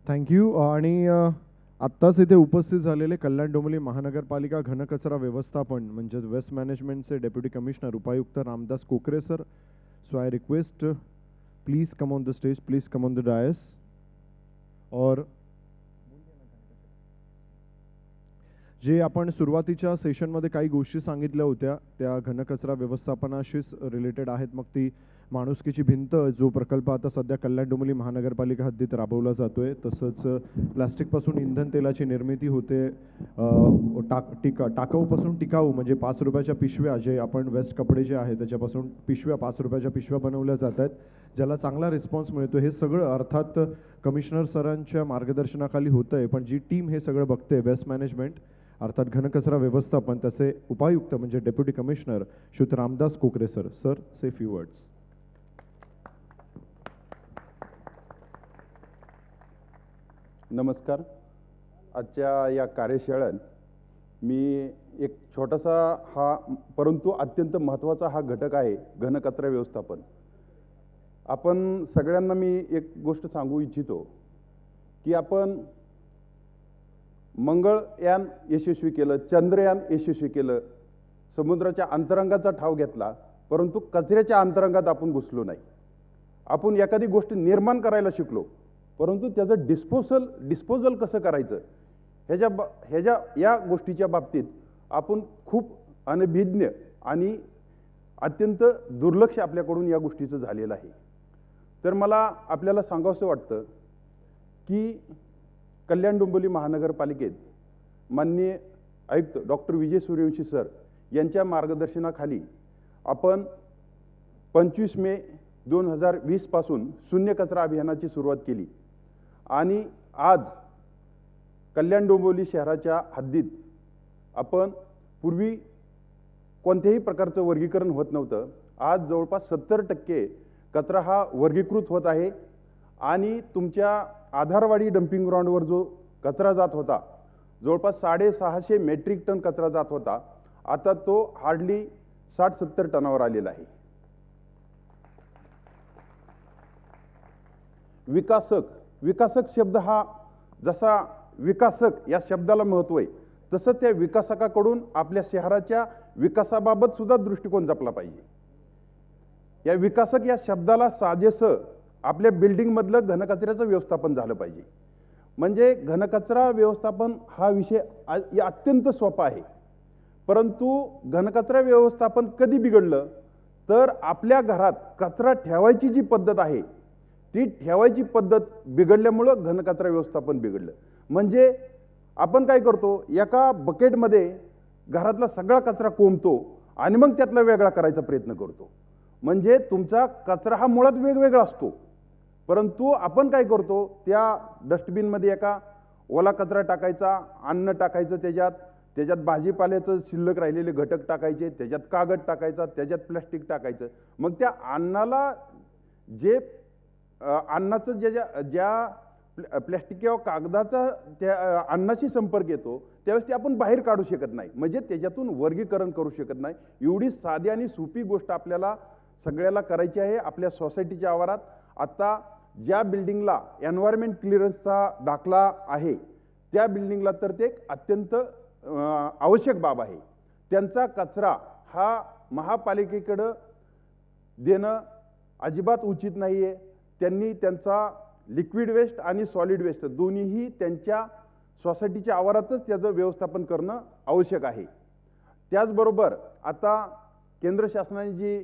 Thank you. आणि आत्ताच इथे उपस्थित झालेले कल्याण डोंबिवली महानगरपालिका घनकचरा व्यवस्थापन म्हणजे वेस्ट मॅनेजमेंटचे डेप्युटी कमिशनर उपायुक्त Ramdas Kokare sir. So I request please come on the stage, please come on the dais. और जे आपण सुरुवातीच्या सेशनमध्ये काही गोष्टी सांगितल्या होत्या त्या घनकचरा व्यवस्थापनाशीच रिलेटेड आहेत. मग ती माणुसकीची भिंत जो प्रकल्प आता सध्या कल्याण डोंबिवली महानगरपालिका हद्दीत राबवला जातोय, तसंच प्लास्टिकपासून इंधन तेलाची निर्मिती होते, टाकाऊपासून टिकाऊ म्हणजे 5 रुपयाच्या पिशव्या, जे आपण वेस्ट कपडे जे आहे त्याच्यापासून पिशव्या 5 रुपयाच्या पिशव्या बनवल्या जात आहेत, ज्याला चांगला रिस्पॉन्स मिळतो. हे सगळं अर्थात कमिशनर सरांच्या मार्गदर्शनाखाली होतंय, पण जी टीम हे सगळं बघते वेस्ट मॅनेजमेंट अर्थात घनकचरा व्यवस्थापन, त्याचे उपायुक्त म्हणजे deputy commissioner Shri Ramdas Kokare sir. Sir, से फ्यू वर्ड्स. नमस्कार. आजच्या या कार्यशाळेत मी एक छोटासा हा परंतु अत्यंत महत्त्वाचा हा घटक आहे घनकचरा व्यवस्थापन. आपण सगळ्यांना मी एक गोष्ट सांगू इच्छितो की आपण मंगळयान यशस्वी केलं, चंद्रयान यशस्वी केलं, समुद्राच्या अंतरंगाचा ठाव घेतला, परंतु कचऱ्याच्या अंतरंगात आपण घुसलो नाही. आपण एखादी गोष्ट निर्माण करायला शिकलो, परंतु त्याचं डिस्पोजल कसं करायचं या गोष्टीच्या बाबतीत आपण खूप अनभिज्ञ आणि अत्यंत दुर्लक्ष आपल्याकडून या गोष्टीचं झालेलं आहे. तर मला आपल्याला सांगावंसं वाटतं की कल्याण डोंबिवली महानगरपालिकेत माननीय आयुक्त डॉक्टर विजय सूर्यवंशी सर यांच्या मार्गदर्शनाखाली आपण 25 मे 2020 पासून शून्य कचरा अभियानाची सुरुवात केली आणि आज कल्याण डोंबिवली शहराच्या हद्दीत आपण पूर्वी कोणत्याही प्रकारचं वर्गीकरण होत नव्हतं. आज जवळपास 70% कचरा हा वर्गीकृत होत आहे आणि तुमच्या आधारवाडी डम्पिंग ग्राउंडवर जो कचरा जात होता जवळपास 650 मेट्रिक टन कचरा जात होता, आता तो हार्डली 60-70 टनावर आलेला आहे. विकासक शब्द हा जसा विकासक या शब्दाला महत्त्व आहे, तसं त्या विकासकाकडून आपल्या शहराच्या विकासाबाबत सुद्धा दृष्टिकोन जपला पाहिजे. या विकासक या शब्दाला साजेसं आपल्या बिल्डिंगमधलं घनकचऱ्याचं व्यवस्थापन झालं पाहिजे. म्हणजे घनकचरा व्यवस्थापन हा विषय अत्यंत सोपा आहे, परंतु घनकचरा व्यवस्थापन कधी बिघडलं तर आपल्या घरात कचरा ठेवायची जी पद्धत आहे ती ठेवायची पद्धत बिघडल्यामुळं घनकचरा व्यवस्थापन बिघडलं. म्हणजे आपण काय करतो, एका बकेटमध्ये घरातला सगळा कचरा कोंबतो आणि मग त्यातला वेगळा करायचा प्रयत्न करतो. म्हणजे तुमचा कचरा हा मुळात वेगवेगळा असतो, परंतु आपण काय करतो, त्या डस्टबिनमध्ये एका ओला कचरा टाकायचा, अन्न टाकायचं, त्याच्यात भाजीपाल्याचं शिल्लक राहिलेले घटक टाकायचे, त्याच्यात कागद टाकायचा, त्याच्यात प्लास्टिक टाकायचं. मग त्या अन्नाला जे अन्नाचं ज्या प्लॅस्टिक किंवा कागदाचा त्या अन्नाशी संपर्क येतो त्यावेळेस ते आपण बाहेर काढू शकत नाही, म्हणजे त्याच्यातून वर्गीकरण करू शकत नाही. एवढी साधी आणि सोपी गोष्ट आपल्याला सगळ्याला करायची आहे. आपल्या सोसायटीच्या आवारात आता ज्या बिल्डिंगला एन्व्हायरमेंट क्लिअरन्सचा दाखला आहे त्या बिल्डिंगला तर ते अत्यंत आवश्यक बाब आहे. त्यांचा कचरा हा महापालिकेकडं देणं अजिबात उचित नाही आहे. त्यांनी त्यांचा लिक्विड वेस्ट आणि सॉलिड वेस्ट दोन्हीही त्यांच्या सोसायटीच्या आवारातच त्याचं व्यवस्थापन करणं आवश्यक आहे. त्याचबरोबर आता केंद्र शासनाने जी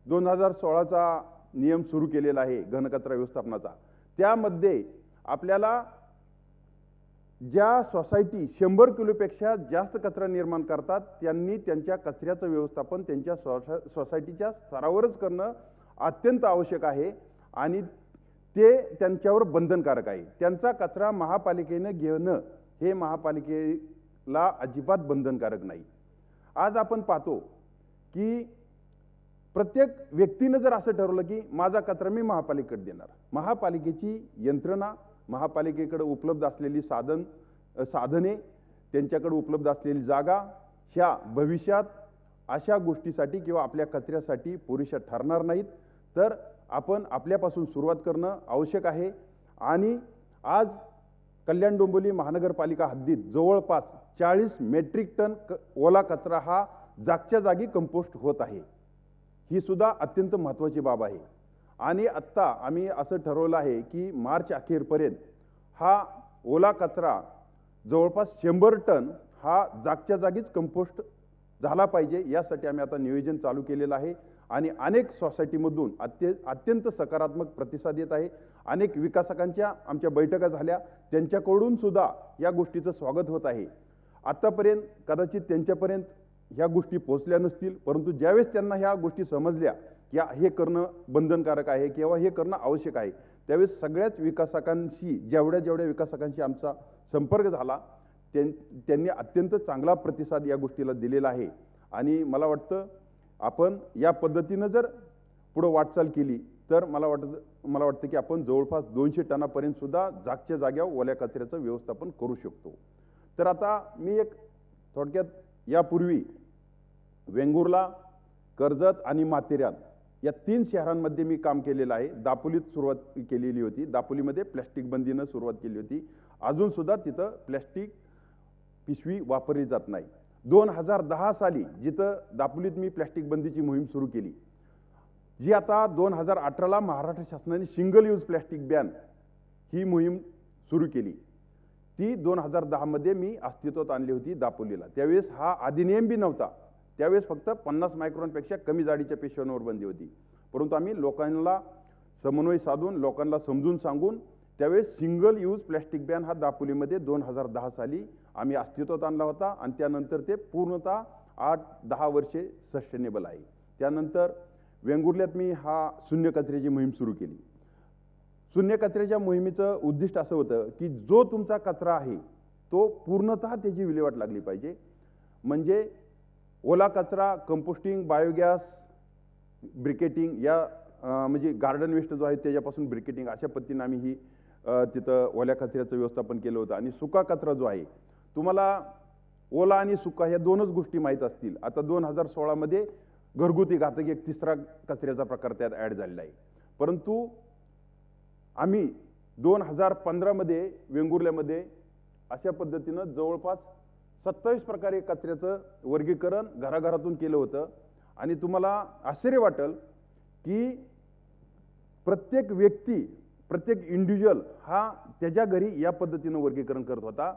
2016चा नियम सुरू केलेला आहे घनकचरा व्यवस्थापनाचा, त्यामध्ये आपल्याला ज्या सोसायटी 100 किलोपेक्षा जास्त कचरा निर्माण करतात त्यांनी त्यांच्या कचऱ्याचं व्यवस्थापन त्यांच्या सोसायटीच्या स्तरावरच करणं अत्यंत आवश्यक आहे आणि ते त्यांच्यावर बंधनकारक आहे. त्यांचा कचरा महापालिकेनं घेणं हे महापालिकेला अजिबात बंधनकारक नाही. आज आपण पाहतो की प्रत्येक व्यक्तीनं जर असं ठरवलं की माझा कचरा मी महापालिकेकडे देणार, महापालिकेची यंत्रणा, महापालिकेकडे उपलब्ध असलेली साधने, त्यांच्याकडे उपलब्ध असलेली जागा ह्या भविष्यात अशा गोष्टीसाठी किंवा आपल्या कचऱ्यासाठी पुरेशा ठरणार नाहीत. तर आपण आपल्यापासून सुरुवात करणं आवश्यक आहे. आणि आज कल्याण डोंबिवली महानगरपालिका हद्दीत जवळपास 40 मेट्रिक टन ओला कचरा हा जागच्या जागी कंपोस्ट होत आहे. ही सुद्धा अत्यंत महत्त्वाची बाब आहे. आणि आत्ता आम्ही असं ठरवलं आहे की मार्च अखेरपर्यंत हा ओला कचरा जवळपास 100 टन हा जागच्या जागीच कंपोस्ट झाला पाहिजे. यासाठी आम्ही आता नियोजन चालू केलेलं आहे आणि अनेक सोसायटीमधून अत्यंत सकारात्मक प्रतिसाद येत आहे. अनेक विकासकांच्या आमच्या बैठका झाल्या, त्यांच्याकडून सुद्धा या गोष्टीचं स्वागत होत आहे. आत्तापर्यंत कदाचित त्यांच्यापर्यंत ह्या गोष्टी पोहोचल्या नसतील, परंतु ज्यावेळेस त्यांना ह्या गोष्टी समजल्या की हे करणं बंधनकारक आहे किंवा हे करणं आवश्यक आहे, त्यावेळेस सगळ्याच विकासकांशी जेवढ्या विकासकांशी आमचा संपर्क झाला त्यांनी अत्यंत चांगला प्रतिसाद या गोष्टीला दिलेला आहे. आणि मला वाटतं आपण या पद्धतीनं जर पुढं वाटचाल केली तर मला वाटतं की आपण जवळपास 200 टनापर्यंत सुद्धा जागच्या जाग्यावर ओल्या कचऱ्याचं व्यवस्थापन करू शकतो. तर आता मी एक थोडक्यात यापूर्वी वेंगुर्ला, कर्जत आणि माथेरान या 3 शहरांमध्ये मी काम केलेलं आहे. दापोलीत सुरुवात केलेली होती. दापोलीमध्ये प्लॅस्टिक बंदीनं सुरुवात केली होती. अजून सुद्धा तिथं प्लॅस्टिक पिशवी वापरली जात नाही. 2010 साली जिथं दापोलीत मी प्लॅस्टिक बंदीची मोहीम सुरू केली, जी आता 2018ला महाराष्ट्र शासनाने सिंगल यूज प्लॅस्टिक बॅन ही मोहीम सुरू केली, ती 2010 मध्ये मी अस्तित्वात आणली होती दापोलीला. त्यावेळेस हा अधिनियम बी नव्हता. त्यावेळेस फक्त 50 मायक्रॉनपेक्षा कमी जाडीच्या पिशव्यांवर बंदी होती. परंतु आम्ही लोकांना समन्वय साधून, लोकांना समजून सांगून त्यावेळेस सिंगल यूज प्लॅस्टिक बॅन हा दापोलीमध्ये 2010 साली आम्ही अस्तित्वात आणला होता आणि त्यानंतर ते पूर्णतः 8-10 वर्षे सस्टेनेबल आहे. त्यानंतर वेंगुर्ल्यात मी हा शून्य कचऱ्याची मोहीम सुरू केली. शून्य कचऱ्याच्या मोहिमेचं उद्दिष्ट असं होतं की जो तुमचा कचरा आहे तो पूर्णतः त्याची विल्हेवाट लागली पाहिजे. म्हणजे ओला कचरा, कंपोस्टिंग, बायोगॅस, ब्रिकेटिंग या म्हणजे गार्डन वेस्ट जो आहे त्याच्यापासून ब्रिकेटिंग अशा पद्धतीने आम्ही ही तिथं ओल्या कचऱ्याचं व्यवस्थापन केलं होतं. आणि सुका कचरा जो आहे, तुम्हाला ओला आणि सुका ह्या 2च गोष्टी माहीत असतील. आता 2016 मध्ये घरगुती घातक एक तिसरा कचऱ्याचा प्रकार त्यात ॲड झालेला आहे. परंतु आम्ही 2015 मध्ये वेंगुर्ल्यामध्ये अशा पद्धतीनं जवळपास 27 प्रकारे कचऱ्याचं वर्गीकरण घराघरातून केलं होतं. आणि तुम्हाला आश्चर्य वाटेल की प्रत्येक व्यक्ती, प्रत्येक इंडिव्हिज्युअल हा त्याच्या घरी या पद्धतीनं वर्गीकरण करत होता.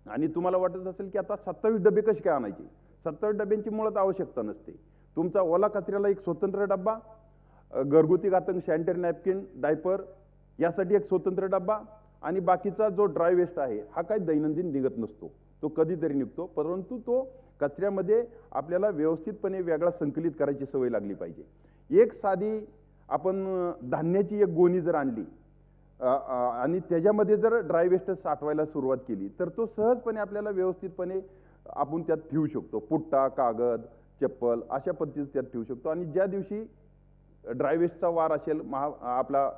आणि तुम्हाला वाटत असेल की आता 27 डबे कसे काय आणायचे? 27 डब्यांची मुळात आवश्यकता नसते. तुमचा ओला कचऱ्याला एक स्वतंत्र डब्बा, घरगुती घातक सॅनिटरी नॅपकिन, डायपर यासाठी एक स्वतंत्र डब्बा आणि बाकीचा जो ड्राय वेस्ट आहे हा काही दैनंदिन निघत नसतो, तो कधीतरी निघतो. परंतु तो कचऱ्यामध्ये आपल्याला व्यवस्थितपणे वेगळा संकलित करायची सवय लागली पाहिजे. एक साधी आपण धान्याची एक गोणी जर आणली आणि त्याच्यामध्ये जर ड्राय वेस्ट साठवायला सुरुवात केली तर तो सहजपणे आपल्याला व्यवस्थितपणे आपण त्यात ठेवू शकतो. पुट्टा, कागद, चप्पल अशा पद्धतीने त्यात ठेवू शकतो. आणि ज्या दिवशी ड्राय वेस्टचा वार असेल आपला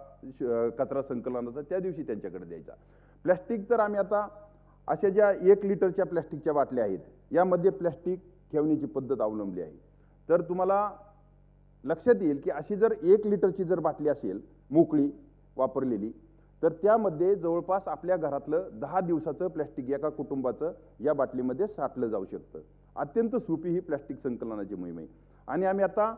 कचरा संकलनाचा, त्या दिवशी त्यांच्याकडे द्यायचा. प्लॅस्टिक तर आम्ही आता अशा ज्या 1 लिटरच्या प्लॅस्टिकच्या बाटल्या आहेत यामध्ये प्लॅस्टिक ठेवण्याची पद्धत अवलंबली आहे. तर तुम्हाला लक्षात येईल की अशी जर 1 लिटरची जर बाटली असेल मोकळी वापरलेली, तर त्यामध्ये जवळपास आपल्या घरातलं 10 दिवसाचं प्लॅस्टिक एका कुटुंबाचं या बाटलीमध्ये साठलं जाऊ शकतं. अत्यंत सोपी ही प्लॅस्टिक संकलनाची मोहीम आहे. आणि आम्ही आता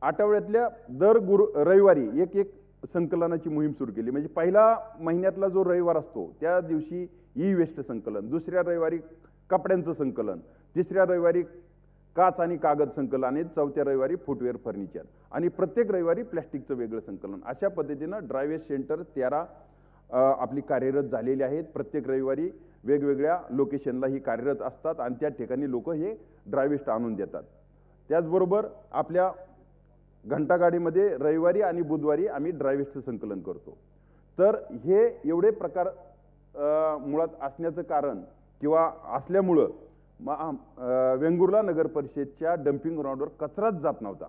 आठवड्यातल्या दर रविवारी एक संकलनाची मोहीम सुरू केली. म्हणजे पहिला महिन्यातला जो रविवार असतो त्या दिवशी ई वेस्ट संकलन, दुसऱ्या रविवारी कपड्यांचं संकलन, तिसऱ्या रविवारी काच आणि कागद संकलन आणि चौथ्या रविवारी फुटवेअर फर्निचर आणि प्रत्येक रविवारी प्लॅस्टिकचं वेगळं संकलन. अशा पद्धतीनं ड्राय वेस्ट सेंटर 13 आपली कार्यरत झालेली आहेत. प्रत्येक रविवारी वेगवेगळ्या लोकेशनला ही कार्यरत असतात आणि त्या ठिकाणी लोक हे ड्राय वेस्ट आणून देतात. त्याचबरोबर आपल्या घंटागाडीमध्ये रविवारी आणि बुधवारी आम्ही ड्राय वेस्टचं संकलन करतो. तर हे एवढे प्रकार मुळात असण्याचं कारण किंवा असल्यामुळं वेंगुर्ला नगर परिषदेच्या डम्पिंग ग्राउंडवर कचराच जात नव्हता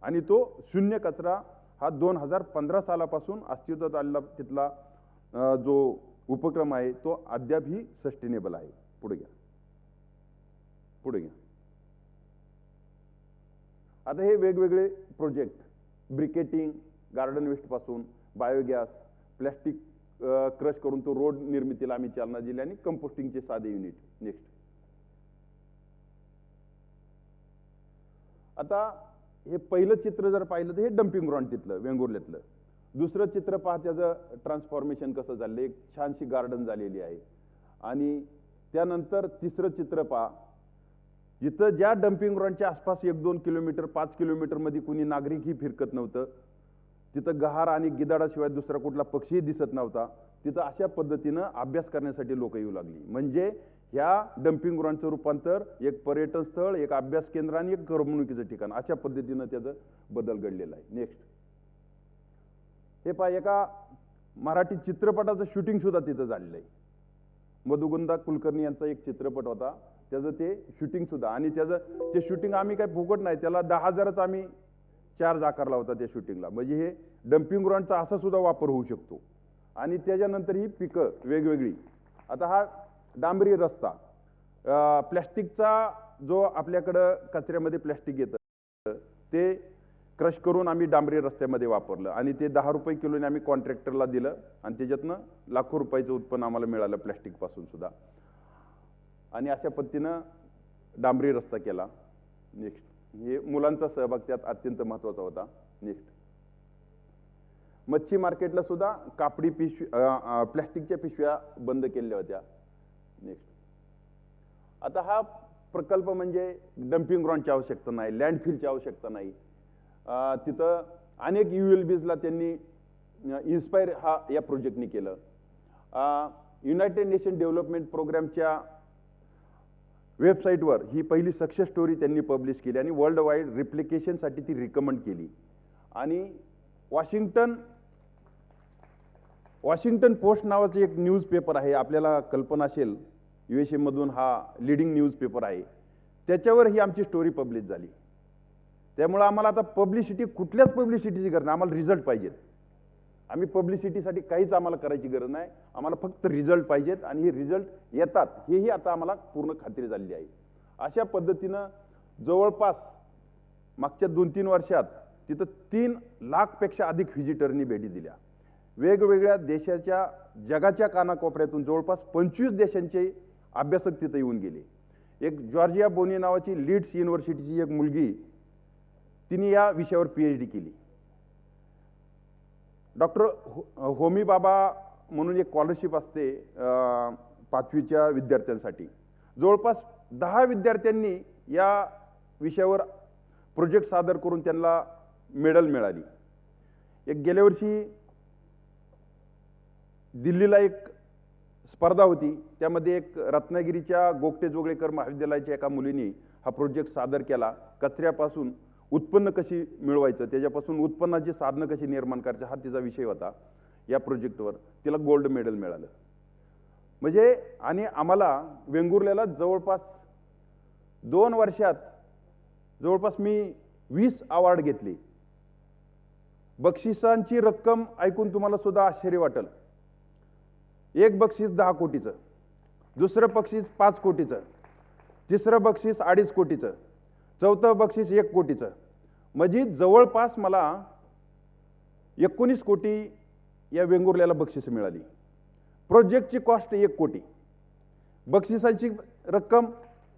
आणि तो शून्य कचरा हा 2015 सालापासून अस्तित्वात आलेला तिथला जो उपक्रम आहे तो अद्यापही सस्टेनेबल आहे. पुढे घ्या. आता हे वेगवेगळे प्रोजेक्ट ब्रिकेटिंग, गार्डन वेस्ट पासून बायोगॅस, प्लॅस्टिक क्रश करून तो रोड निर्मितीला आम्ही चालना दिली आणि कंपोस्टिंगचे साधे युनिट. नेक्स्ट. आता हे पहिलं चित्र जर पाहिलं तर हे डम्पिंग ग्राउंड तिथलं वेंगुर्ल्यातलं. दुसरं चित्र पहा, त्याचं ट्रान्सफॉर्मेशन कसं झालं, एक छानशी गार्डन झालेली आहे. आणि त्यानंतर तिसरं चित्र पहा, जिथं ज्या डम्पिंग ग्राउंडच्या आसपास 1-2 किलोमीटर 5 किलोमीटरमध्ये कुणी नागरिकही फिरकत नव्हतं, तिथं गहार आणि गिधाडाशिवाय दुसरा कुठला पक्षीही दिसत नव्हता, तिथं अशा पद्धतीनं अभ्यास करण्यासाठी लोक येऊ लागली. म्हणजे ह्या डम्पिंग ग्राउंडचं रूपांतर एक पर्यटन स्थळ, एक अभ्यास केंद्र आणि एक करमणुकीचं ठिकाण अशा पद्धतीनं त्याचं बदल घडलेला आहे. नेक्स्ट. हे पहा, एका मराठी चित्रपटाचं शूटिंग सुद्धा तिथं झालेलं आहे. मधुगंधा कुलकर्णी यांचा एक चित्रपट होता, त्याचं ते शूटिंग सुद्धा. आणि त्याचं ते शूटिंग आम्ही काही फुकट नाही, त्याला 10,000च आम्ही चार्ज आकारला होता त्या शूटिंगला. म्हणजे हे डम्पिंग ग्राउंडचा असा सुद्धा वापर होऊ शकतो. आणि त्याच्यानंतर ही पिकं वेगवेगळी. आता हा डांबरी रस्ता, प्लॅस्टिकचा जो आपल्याकडं कचऱ्यामध्ये प्लॅस्टिक येतं ते क्रश करून आम्ही डांबरी रस्त्यामध्ये वापरलं आणि ते 10 रुपये किलोने आम्ही कॉन्ट्रॅक्टरला दिलं आणि त्याच्यातनं लाखो रुपयाचं उत्पन्न आम्हाला मिळालं प्लॅस्टिकपासून सुद्धा. आणि अशा पद्धतीनं डांबरी रस्ता केला. नेक्स्ट. हे मुलांचा सहभाग त्यात अत्यंत महत्त्वाचा होता. नेक्स्ट. मच्छी मार्केटला सुद्धा कापडी पिशवी प्लॅस्टिकच्या पिशव्या बंद केलेल्या होत्या. नेक्स्ट. आता हा प्रकल्प म्हणजे डम्पिंग ग्राउंडची आवश्यकता नाही, लँडफिलची आवश्यकता नाही. तिथं अनेक ULBsला त्यांनी इन्स्पायर या प्रोजेक्टनी केलं. युनायटेड नेशन डेव्हलपमेंट प्रोग्रामच्या वेबसाईटवर ही पहिली सक्सेस स्टोरी त्यांनी पब्लिश केली आणि वर्ल्ड वाईड रिप्लिकेशनसाठी ती रिकमेंड केली. आणि वॉशिंग्टन पोस्ट नावाचं एक न्यूज पेपर आहे, आपल्याला कल्पना असेल, USA मधून हा लीडिंग न्यूज पेपर आहे, त्याच्यावर ही आमची स्टोरी पब्लिश झाली. त्यामुळे आम्हाला आता कुठल्याच पब्लिसिटीची गरज नाही, आम्हाला रिझल्ट पाहिजेत. आम्ही पब्लिसिटीसाठी काहीच आम्हाला करायची गरज नाही, आम्हाला फक्त रिझल्ट पाहिजेत आणि हे रिझल्ट येतात हेही आता आम्हाला पूर्ण खात्री झालेली आहे. अशा पद्धतीनं जवळपास मागच्या 2-3 वर्षात तिथं 3 लाखपेक्षा अधिक व्हिजिटरनी भेटी दिल्या. वेगवेगळ्या देशाच्या जगाच्या कानाकोपऱ्यातून जवळपास 25 देशांचे अभ्यासक तिथं येऊन गेले. एक जॉर्जिया बोनी नावाची लीड्स युनिव्हर्सिटीची एक मुलगी, तिने या विषयावर PhD केली. डॉक्टर होमी बाबा म्हणून एक स्कॉलरशिप असते 5वीच्या विद्यार्थ्यांसाठी. जवळपास 10 विद्यार्थ्यांनी या विषयावर प्रोजेक्ट सादर करून त्यांना मेडल मिळाली. एक गेल्या वर्षी दिल्लीला एक स्पर्धा होती, त्यामध्ये एक रत्नागिरीच्या गोगटे जोगळेकर महाविद्यालयाच्या एका मुलीने हा प्रोजेक्ट सादर केला. कचऱ्यापासून उत्पन्न कशी मिळवायचं, त्याच्यापासून उत्पन्नाची साधनं कशी निर्माण करायचं, हा तिचा विषय होता. या प्रोजेक्टवर तिला गोल्ड मेडल मिळालं. म्हणजे आणि आम्हाला वेंगुर्ल्याला जवळपास 2 वर्षात जवळपास मी 20 अवॉर्ड घेतले. बक्षिसांची रक्कम ऐकून तुम्हाला सुद्धा आश्चर्य वाटेल. एक बक्षीस 10 कोटीचं, दुसरं बक्षीस 5 कोटीचं, तिसरं बक्षीस 2.5 कोटीचं, चौथं बक्षीस 1 कोटीचं. म्हणजे जवळपास मला 19 कोटी या वेंगुर्ल्याला बक्षीस मिळाली. प्रोजेक्टची कॉस्ट 1 कोटी, बक्षिसांची रक्कम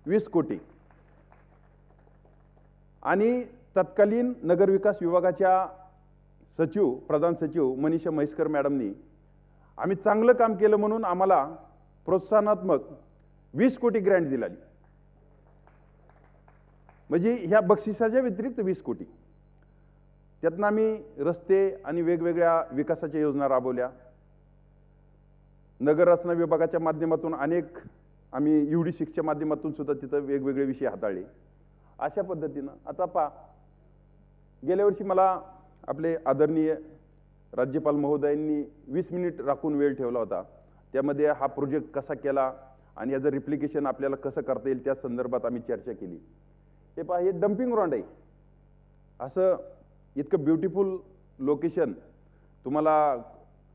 20 कोटी. आणि तत्कालीन नगरविकास विभागाच्या प्रधान सचिव मनीषा म्हैसकर मॅडमनी आम्ही चांगलं काम केलं म्हणून आम्हाला प्रोत्साहनात्मक 20 कोटी ग्रँट दिली. म्हणजे ह्या बक्षिसाच्या व्यतिरिक्त 20 कोटी. त्यातनं आम्ही रस्ते आणि वेगवेगळ्या विकासाच्या योजना राबवल्या. नगर रचना विभागाच्या माध्यमातून अनेक आम्ही UD6च्या माध्यमातून सुद्धा तिथं वेगवेगळे विषय हाताळले. अशा पद्धतीनं आता पहा, गेल्या वर्षी मला आपले आदरणीय राज्यपाल महोदयांनी 20 मिनिट राखून वेळ ठेवला होता. त्यामध्ये हा प्रोजेक्ट कसा केला आणि याचं रिप्लिकेशन आपल्याला कसं करता येईल त्या संदर्भात आम्ही चर्चा केली. हे पहा, हे डम्पिंग ग्राउंड आहे. असं इतकं ब्युटिफुल लोकेशन तुम्हाला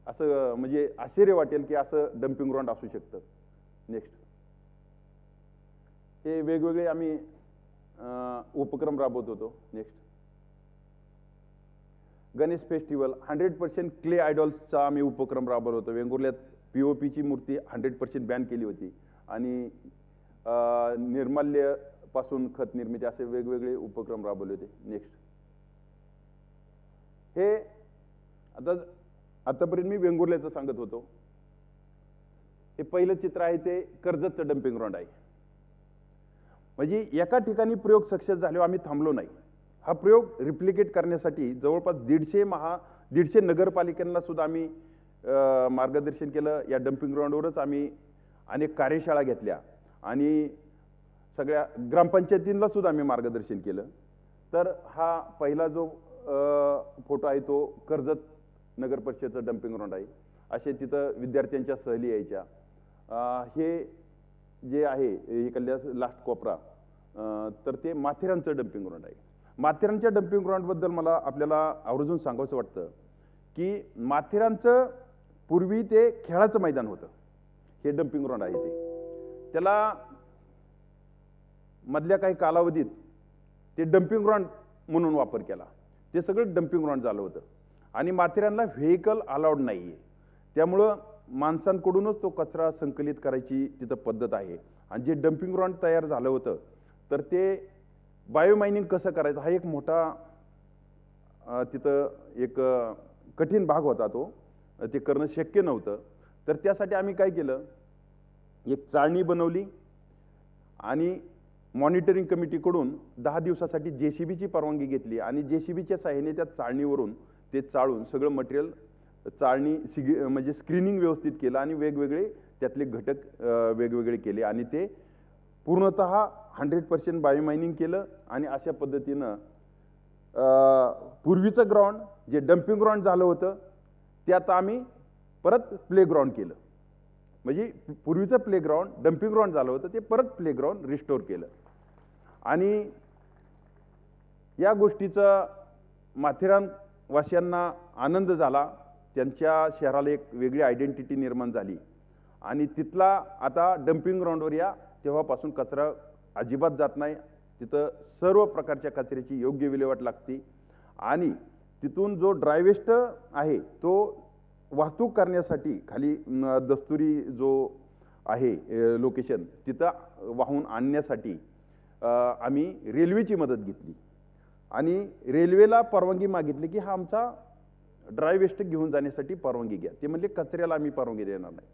असं म्हणजे आश्चर्य वाटेल की असं डम्पिंग ग्राउंड असू शकतं. नेक्स्ट. हे वेगवेगळे आम्ही उपक्रम राबवत होतो. नेक्स्ट. गणेश फेस्टिवल 100% क्ले आयडॉल्सचा आम्ही उपक्रम राबवला होता. वेंगुर्ल्यात POPची मूर्ती 100% बॅन केली होती आणि निर्माल्य पासून खत निर्मिती असे वेगवेगळे उपक्रम राबवले होते. नेक्स्ट, हे आतापर्यंत मी वेंगुर्ल्याचं सांगत होतो. हे पहिलं चित्र आहे ते कर्जतचं डम्पिंग ग्राउंड आहे. म्हणजे एका ठिकाणी प्रयोग सक्सेस झाल्यावर आम्ही थांबलो नाही. हा प्रयोग रिप्लिकेट करण्यासाठी जवळपास 150 नगरपालिकांना सुद्धा आम्ही मार्गदर्शन केलं. या डम्पिंग ग्राउंडवरच आम्ही अनेक कार्यशाळा घेतल्या आणि सगळ्या ग्रामपंचायतींना सुद्धा आम्ही मार्गदर्शन केलं. तर हा पहिला जो फोटो आहे तो कर्जत नगर परिषदेचं डम्पिंग ग्राउंड आहे. असे तिथं विद्यार्थ्यांच्या सहली यायच्या. हे जे आहे इकडल्या लास्ट कोपरा तर ते माथेरानचं डम्पिंग ग्राउंड आहे. माथेरानच्या डम्पिंग ग्राउंडबद्दल मला आपल्याला आवर्जून सांगावंसं वाटतं की माथेरानचं पूर्वी ते खेळाचं मैदान होतं. हे डम्पिंग ग्राउंड आहे ते. त्याला मधल्या काही कालावधीत ते डम्पिंग ग्राउंड म्हणून वापर केला. ते सगळं डम्पिंग ग्राउंड झालं होतं आणि माथेरानला व्हेकल अलाउड नाही आहे. त्यामुळं माणसांकडूनच तो कचरा संकलित करायची तिथं पद्धत आहे. आणि जे डम्पिंग ग्राउंड तयार झालं होतं तर ते बायोमायनिंग कसं करायचं हा एक मोठा तिथं एक कठीण भाग होता. तो ते करणं शक्य नव्हतं. तर त्यासाठी आम्ही काय केलं, एक चाळणी बनवली आणि मॉनिटरिंग कमिटीकडून 10 दिवसासाठी JCBची परवानगी घेतली आणि JCBच्या सहाय्याने त्या चाळणीवरून ते चाळून सगळं मटेरियल चाळणी म्हणजे स्क्रीनिंग व्यवस्थित केलं आणि वेगवेगळे त्यातले घटक वेगवेगळे केले आणि ते पूर्णतः 100% बायोमायनिंग केलं. आणि अशा पद्धतीनं पूर्वीचं ग्राउंड जे डम्पिंग ग्राउंड झालं होतं त्यात आम्ही परत प्ले ग्राउंड केलं. म्हणजे पूर्वीचं प्ले ग्राउंड डम्पिंग ग्राउंड झालं होतं ते परत प्ले ग्राउंड रिस्टोर केलं. आणि या गोष्टीचा माथेरान वासियांना आनंद झाला. त्यांच्या शहराला एक वेगळी आयडेंटिटी निर्माण झाली आणि तिथला आता डम्पिंग ग्राउंडवर या तेव्हापासून कचरा अजिबात जात नाही. तिथं सर्व प्रकारच्या कचऱ्याची योग्य विल्हेवाट लागते आणि तिथून जो ड्राय वेस्ट आहे तो वाहतूक करण्यासाठी खाली दस्तुरी जो आहे लोकेशन तिथं वाहून आणण्यासाठी आम्ही रेल्वेची मदत घेतली आणि रेल्वेला परवानगी मागितली की हा आमचा ड्राय वेस्ट घेऊन जाण्यासाठी परवानगी घ्या. ते म्हणजे कचऱ्याला आम्ही परवानगी देणार नाही.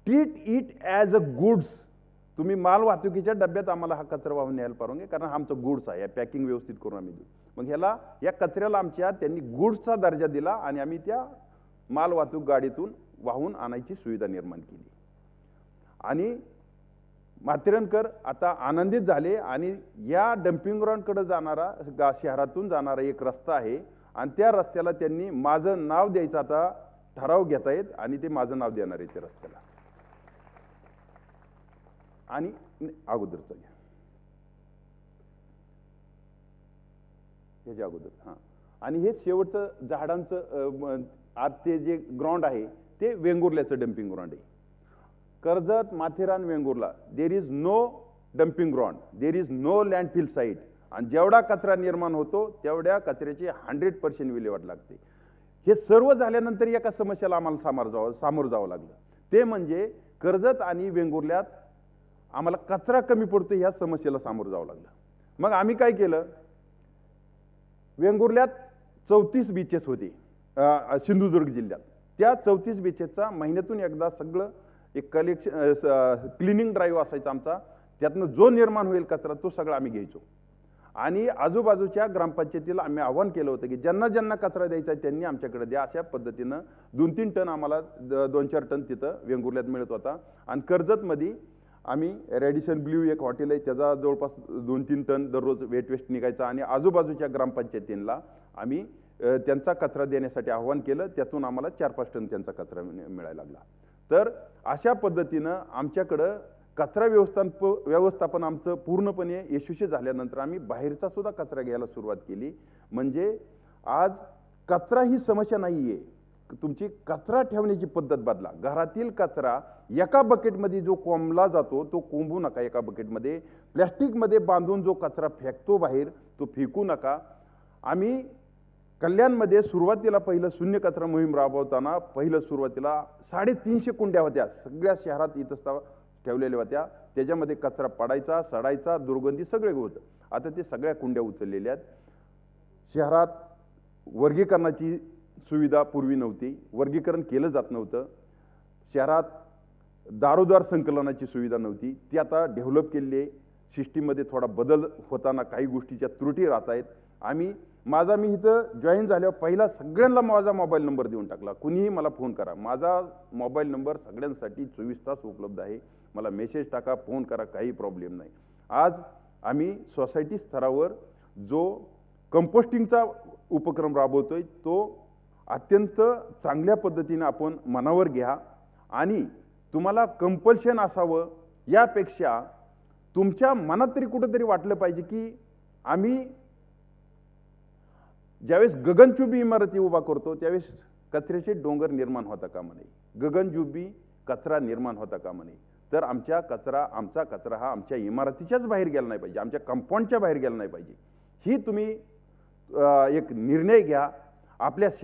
Treat it as a goods. तुम्ही माल वाहतुकीच्या डब्यात आम्हाला हा कचरा वाहून न्यायला परवानगी, कारण हा आमचं गुड्स आहे. पॅकिंग व्यवस्थित करून आम्ही देऊ. मग ह्याला या कचऱ्याला आमच्या त्यांनी गुड्सचा दर्जा दिला आणि आम्ही त्या माल वाहतूक गाडीतून वाहून आणायची सुविधा निर्माण केली. आणि माथेरानकर आता आनंदित झाले आणि या डम्पिंग ग्राउंडकडे जाणारा शहरातून जाणारा एक रस्ता आहे आणि त्या रस्त्याला त्यांनी माझं नाव द्यायचं आता ठराव घेत आहेत आणि ते माझं नाव देणार आहे त्या रस्त्याला. आणि अगोदरचं घ्या ह्याच्या अगोदर. हां, आणि हे शेवटचं झाडांचं आज ते जे ग्राउंड आहे ते वेंगुर्ल्याचं डम्पिंग ग्राउंड आहे. Karjat, Matheran, Vengurla there is no dumping ground, there is no landfill site. आणि जेवढा कचरा निर्माण होतो तेवढ्या कचऱ्याची 100% विल्हेवाट लागते. हे सर्व झाल्यानंतर एका समस्येला आम्हाला सामोरं जावं लागलं. ते म्हणजे कर्जत आणि वेंगुर्ल्यात आम्हाला कचरा कमी पडतो ह्या समस्येला सामोरं जावं लागलं. मग आम्ही काय केलं, वेंगुर्ल्यात 34 बीचेस होते सिंधुदुर्ग जिल्ह्यात. त्या 34 बीचेसचा महिन्यातून एकदा सगळं एक क्लिनिंग ड्राईव्ह असायचा आमचा. त्यातनं जो निर्माण होईल कचरा तो सगळा आम्ही घ्यायचो आणि आजूबाजूच्या ग्रामपंचायतीला आम्ही आवाहन केलं होतं की ज्यांना ज्यांना कचरा द्यायचा आहे त्यांनी आमच्याकडे द्या. अशा पद्धतीनं 2-3 टन आम्हाला 2-4 टन तिथं वेंगुर्ल्यात मिळत होता. आणि कर्जतमध्ये आम्ही रॅडिसन ब्ल्यू एक हॉटेल आहे त्याचा जवळपास 2-3 टन दररोज वेस्ट निघायचा आणि आजूबाजूच्या ग्रामपंचायतींना आम्ही त्यांचा कचरा देण्यासाठी आवाहन केलं. त्यातून आम्हाला 4-5 टन त्यांचा कचरा मिळायला लागला. तर अशा पद्धतीनं आमच्याकडं कचरा व्यवस्थापन आमचं पूर्णपणे यशस्वी झाल्यानंतर आम्ही बाहेरचा सुद्धा कचरा घ्यायला सुरुवात केली. म्हणजे आज कचरा ही समस्या नाही आहे. तुमची कचरा ठेवण्याची पद्धत बदला. घरातील कचरा एका बकेटमध्ये जो कोंबला जातो तो कोंबू नका एका बकेटमध्ये. प्लॅस्टिकमध्ये बांधून जो कचरा फेकतो बाहेर तो फेकू नका. आम्ही कल्याणमध्ये सुरुवातीला पहिलं शून्य कचरा मोहीम राबवताना सुरुवातीला 350 कुंड्या होत्या, सगळ्या शहरात इथं ठेवलेल्या होत्या. त्याच्यामध्ये कचरा पडायचा, सडायचा, दुर्गंधी सगळे होतं. आता ते सगळ्या कुंड्या उचललेल्या आहेत. शहरात वर्गीकरणाची सुविधा पूर्वी नव्हती, वर्गीकरण केलं जात नव्हतं. शहरात दारोदार संकलनाची सुविधा नव्हती, ती आता डेव्हलप केलेली आहे. सिस्टीममध्ये थोडा बदल होताना काही गोष्टीच्या त्रुटी राहत आहेत. मी इथं जॉईन झाल्यावर पहिला सगळ्यांना माझा मोबाईल नंबर देऊन टाकला. कुणीही मला फोन करा, माझा मोबाईल नंबर सगळ्यांसाठी 24 तास उपलब्ध आहे. मला मेसेज टाका, फोन करा, काही प्रॉब्लेम नाही. आज आम्ही सोसायटी स्तरावर जो कंपोस्टिंगचा उपक्रम राबवतोय तो अत्यंत चांगल्या पद्धतीने आपण मनावर घ्या आणि तुम्हाला कंपल्शन असावं यापेक्षा तुमच्या मनात तरी कुठेतरी वाटलं पाहिजे की आम्ही ज्यावेळेस गगनचुंबी इमारती उभा करतो त्यावेळेस कचऱ्याचे डोंगर निर्माण होता कामा नये, गगनचुंबी कचरा निर्माण होता कामा नये. तर आमचा कचरा हा आमच्या इमारतीच्याच बाहेर गेला नाही पाहिजे, आमच्या कंपाऊंडच्या बाहेर गेला नाही पाहिजे. ही तुम्ही एक निर्णय घ्या. आपल्या